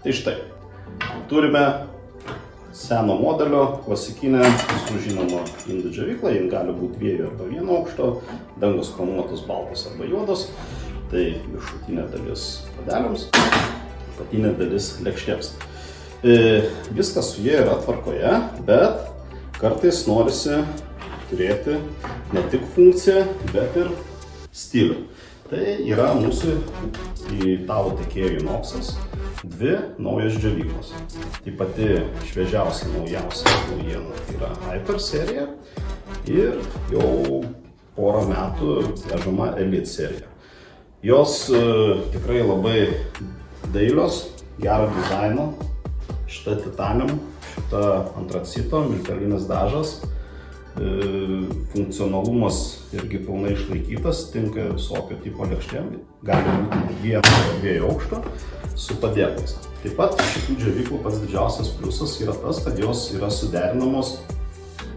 Tai štai, turime seno modelio, klasikinę, su žinoma indų džiovykla, jin gali būti 2 arba 1 aukšto, dangos chromuotos baltos arba juodos, tai viršutinė dalis padeliams, apatinė dalis lėkštėms. Viskas su jie yra tvarkoje, bet kartais norisi turėti ne tik funkciją, bet ir stilių. Tai yra mūsų italų tiekėjo Inoxas 2 naujos džiovyklos. Tai pati šviežiausia, naujausia naujiena yra Hyper serija ir jau porą metų vežama Elite serija. Jos tikrai labai dailios, gero dizaino, šita titanium, šita antracito, miltelinis dažas. Funkcionalumas irgi pilnai išlaikytas, tinka visokio tipo lėkštėm, gali būti 1 arba 2 aukšto su padėklais. Taip pat šitų džiovyklų pats didžiausias pliusas yra tas, kad jos yra suderinamos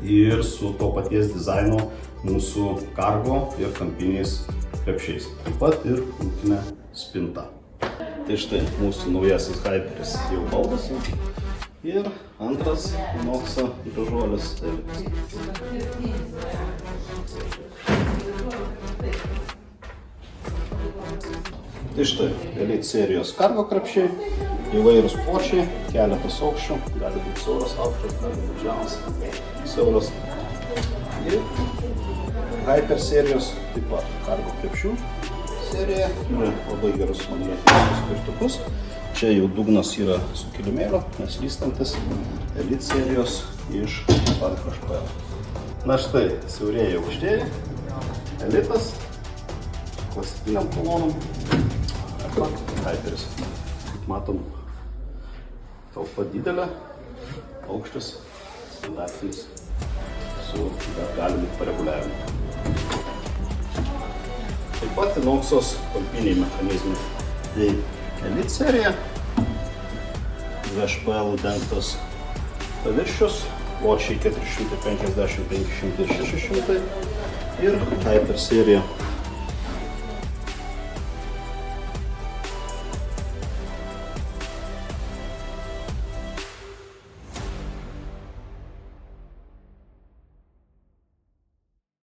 ir su to paties dizaino mūsų kargo ir kampiniais krepšiais. Taip pat ir krūtinė spinta. Tai štai mūsų naujasis Hyperis jau valdosi. Ir antras Inoxo gražuolis Elitas. Tai štai Elite serijos kargo krepšiai, įvairūs pločiai, keletas aukščių, gali būti siauras aukštas, gali būti žemas, siauras. Ir Hyper serijos taip pat kargo krepšių serija, turi labai gerus magnetinius skirtukus. Čia jau dugnas yra su kilimėliu, neslystantis, Elite serijos iš HPL. Na štai, siaurieji aukštieji, Elitas, klasikiniam kolonom, arba Hyperis. Kaip matom, talpa didelė, aukštis, standartinis, su galimu pareguliavimu. Taip pat Inoxos talpiniai mechanizmai. Tai Elite serija, HPL dengtas paviršius, pločiai 450, 500 ir 600 ir Hyper serija